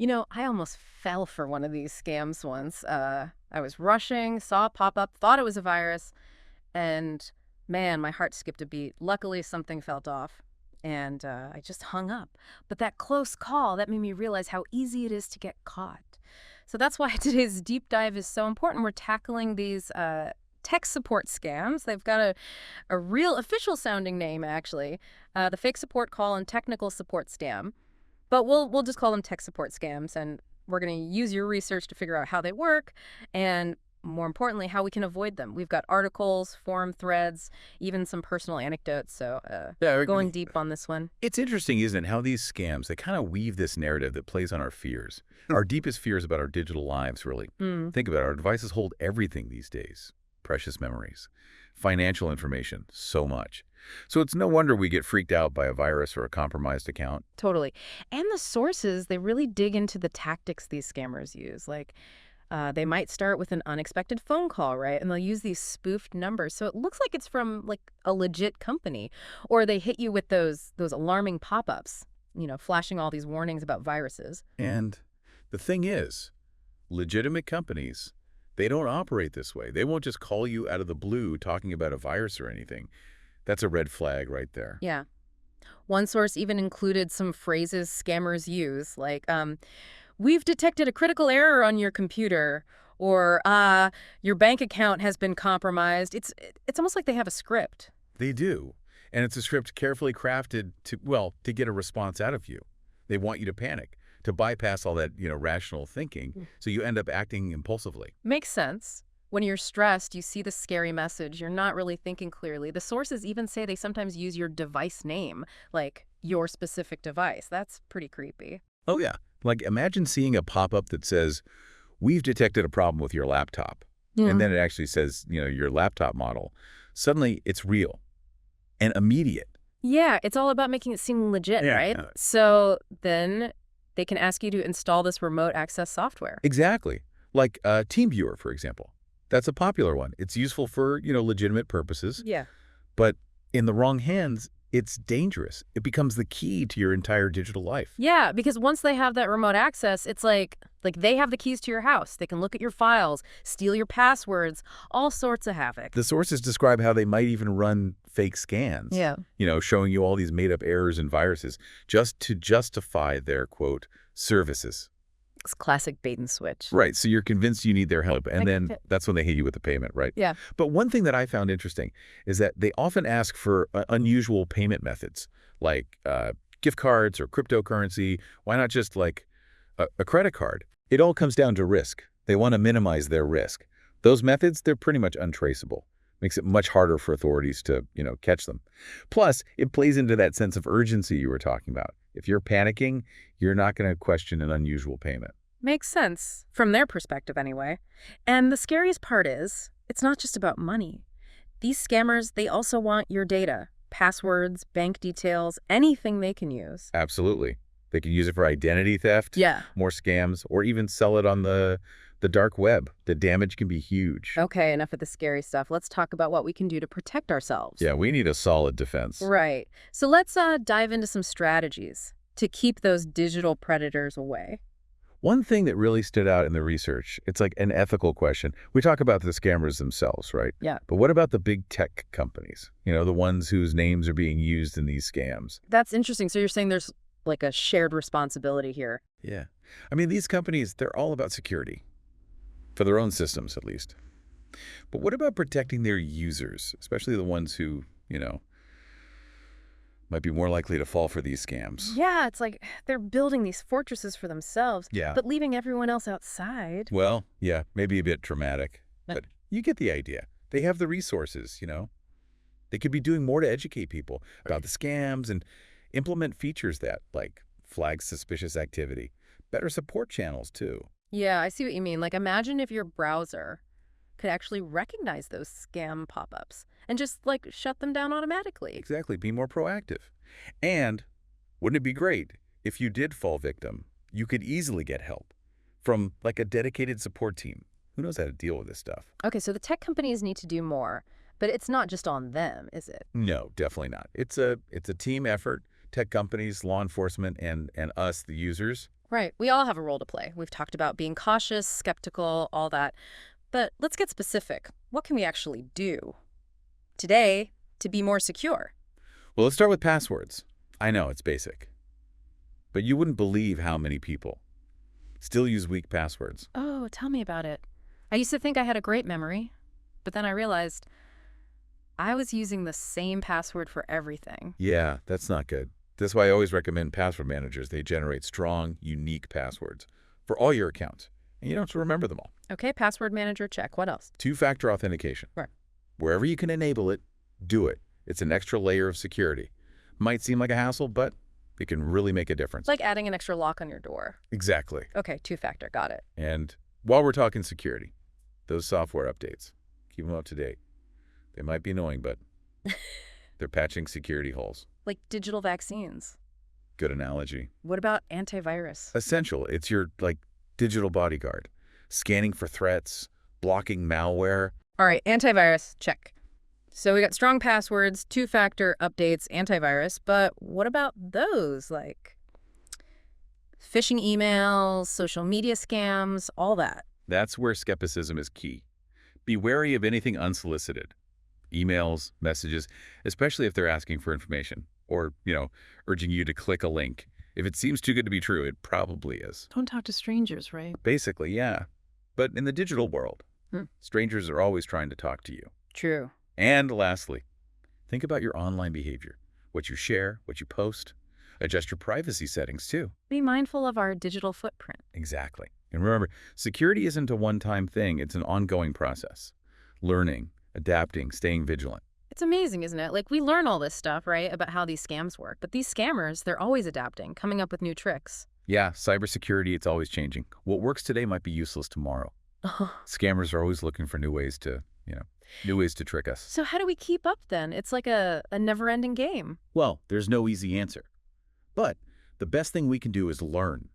I almost fell for one of these scams once. I was rushing, saw a pop-up, thought it was a virus, and man, my heart skipped a beat. Luckily, something felt off, and I just hung up. But that close call, that made me realize how easy it is to get caught. So that's why today's deep dive is so important. We're tackling these tech support scams. They've got a real official sounding name, actually. The fake support call and technical support scam. But we'll just call them tech support scams, and we're going to use your research to figure out how they work and, more importantly, how we can avoid them. We've got articles, forum threads, even some personal anecdotes, so Yeah, going deep on this one. it's interesting, isn't it, how these scams, they kind of weave this narrative that plays on our fears. Our deepest fears about our digital lives, really. Mm. Think about it. Our devices hold everything these days. Precious memories, financial information, so much. So it's no wonder we get freaked out by a virus or a compromised account. Totally. And the sources, they really dig into the tactics these scammers use. Like, they might start with an unexpected phone call, right? And they'll use these spoofed numbers. So it looks like it's from, like, a legit company. Or they hit you with those alarming pop-ups, flashing all these warnings about viruses. And the thing is, legitimate companies, they don't operate this way. They won't just call you out of the blue talking about a virus or anything. That's a red flag right there. Yeah. One source even included some phrases scammers use, like, we've detected a critical error on your computer, or your bank account has been compromised. It's almost like they have a script. They do. And it's a script carefully crafted to, well, to get a response out of you. They want you to panic, to bypass all that, rational thinking, so you end up acting impulsively. Makes sense. When you're stressed, you see the scary message. You're not really thinking clearly. The sources even say they sometimes use your device name, like your specific device. That's pretty creepy. Oh, yeah. Like, imagine seeing a pop-up that says, we've detected a problem with your laptop. Yeah. And then it actually says, your laptop model. Suddenly, it's real and immediate. Yeah, it's all about making it seem legit, Yeah. right? So then they can ask you to install this remote access software. Exactly. Like TeamViewer, for example. That's a popular one. It's useful for, legitimate purposes. Yeah. But in the wrong hands, it's dangerous. It becomes the key to your entire digital life. Yeah, because once they have that remote access, it's like they have the keys to your house. They can look at your files, steal your passwords, all sorts of havoc. The sources describe how they might even run fake scans. Yeah. Showing you all these made-up errors and viruses just to justify their, quote, services. It's classic bait and switch. Right, so you're convinced you need their help, and Like, then that's when they hit you with the payment, right? Yeah. But one thing that I found interesting is that they often ask for unusual payment methods, like gift cards or cryptocurrency. Why not just like a credit card? It all comes down to risk. They want to minimize their risk. Those methods, they're pretty much untraceable. Makes it much harder for authorities to, catch them. Plus, it plays into that sense of urgency you were talking about. If you're panicking, you're not going to question an unusual payment. Makes sense, from their perspective anyway. And the scariest part is, it's not just about money. These scammers, they also want your data, passwords, bank details, anything they can use. Absolutely. They can use it for identity theft, Yeah. more scams, or even sell it on the dark web. The damage can be huge. Okay, enough of the scary stuff. Let's talk about what we can do to protect ourselves. Yeah, we need a solid defense. Right. So let's dive into some strategies to keep those digital predators away. One thing that really stood out in the research, it's like an ethical question. We talk about the scammers themselves, right? Yeah. But what about the big tech companies? The ones whose names are being used in these scams. That's interesting. So you're saying there's like a shared responsibility here. Yeah. I mean, these companies, they're all about security. For their own systems, at least. But what about protecting their users, especially the ones who, might be more likely to fall for these scams? Yeah, it's like they're building these fortresses for themselves, Yeah. but leaving everyone else outside. Well, yeah, maybe a bit dramatic. Uh. But you get the idea. They have the resources, They could be doing more to educate people about the scams and implement features that, like, flag suspicious activity. Better support channels, too. Yeah, I see what you mean. Like, imagine if your browser could actually recognize those scam pop-ups and just, like, shut them down automatically. Exactly. Be more proactive. And wouldn't it be great if you did fall victim, you could easily get help from, like, a dedicated support team who knows how to deal with this stuff? Okay, so the tech companies need to do more, but it's not just on them, is it? No, definitely not. It's a team effort. Tech companies, law enforcement, and us, the users. Right. We all have a role to play. We've talked about being cautious, skeptical, all that. But let's get specific. What can we actually do today to be more secure? Well, let's start with passwords. I know, it's basic. But you wouldn't believe how many people still use weak passwords. Oh, tell me about it. I used to think I had a great memory, but then I realized I was using the same password for everything. Yeah, that's not good. That's why I always recommend password managers. They generate strong, unique passwords for all your accounts, and you don't have to remember them all. Okay, password manager, check. What else? Two-factor authentication. Right. Wherever you can enable it, do it. It's an extra layer of security. Might seem like a hassle, but it can really make a difference. Like adding an extra lock on your door. Exactly. Okay, two-factor, got it. And while we're talking security, those software updates, keep them up to date. They might be annoying, but they're patching security holes. Like digital vaccines. Good analogy. What about antivirus? Essential. It's your, digital bodyguard. Scanning for threats, blocking malware. All right, antivirus, check. So we got strong passwords, two-factor updates, antivirus, but what about those, like phishing emails, social media scams, all that? That's where skepticism is key. Be wary of anything unsolicited. Emails, messages, especially if they're asking for information or, urging you to click a link. If it seems too good to be true, it probably is. Don't talk to strangers, right? Basically, yeah. But in the digital world, strangers are always trying to talk to you. True. And lastly, think about your online behavior. What you share, what you post. Adjust your privacy settings, too. Be mindful of our digital footprint. Exactly. And remember, security isn't a one-time thing. It's an ongoing process. Learning, adapting, staying vigilant. It's amazing, isn't it? Like, we learn all this stuff, right, about how these scams work. But these scammers, they're always adapting, coming up with new tricks. Yeah, cybersecurity, it's always changing. What works today might be useless tomorrow. Scammers are always looking for new ways to trick us. So how do we keep up, then? It's like a never-ending game. Well, there's no easy answer. But the best thing we can do is learn.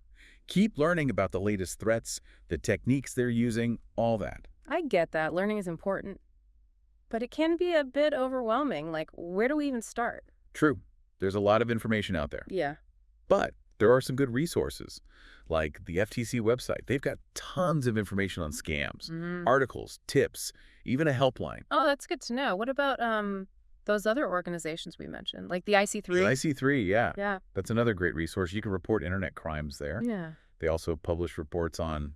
Keep learning about the latest threats, the techniques they're using, all that. I get that. Learning is important. But it can be a bit overwhelming. Like, where do we even start? True. There's a lot of information out there. Yeah. But there are some good resources, like the FTC website. They've got tons of information on scams, articles, tips, even a helpline. Oh, that's good to know. What about those other organizations we mentioned, like the IC3? The IC3, yeah. Yeah. That's another great resource. You can report internet crimes there. Yeah. They also publish reports on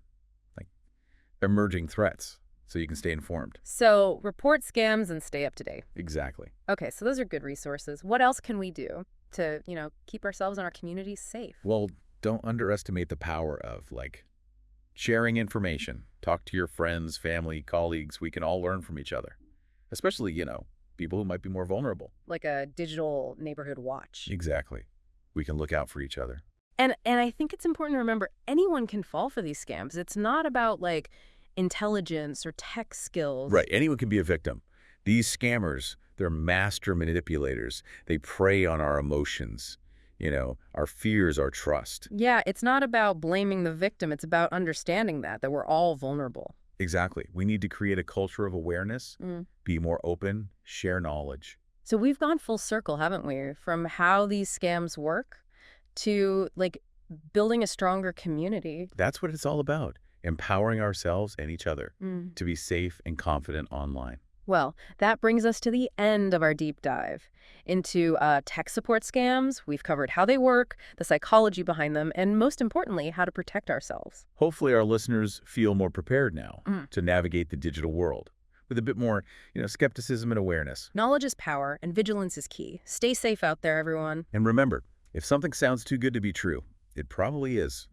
emerging threats, so you can stay informed. So report scams and stay up to date. Exactly. Okay, so those are good resources. What else can we do to, keep ourselves and our communities safe? Well, don't underestimate the power of, sharing information. Talk to your friends, family, colleagues. We can all learn from each other, especially, people who might be more vulnerable. Like a digital neighborhood watch. Exactly. We can look out for each other. And I think it's important to remember anyone can fall for these scams. It's not about, intelligence or tech skills. Right. Anyone can be a victim. These scammers, they're master manipulators. They prey on our emotions, our fears, our trust. Yeah, it's not about blaming the victim. It's about understanding that we're all vulnerable. Exactly. We need to create a culture of awareness, be more open, share knowledge. So we've gone full circle, haven't we? From how these scams work to, building a stronger community. That's what it's all about. Empowering ourselves and each other to be safe and confident online. Well, that brings us to the end of our deep dive into tech support scams. We've covered how they work, the psychology behind them, and most importantly, how to protect ourselves. Hopefully our listeners feel more prepared now to navigate the digital world with a bit more, skepticism and awareness. Knowledge is power, and vigilance is key. Stay safe out there, everyone. And remember, if something sounds too good to be true, it probably is.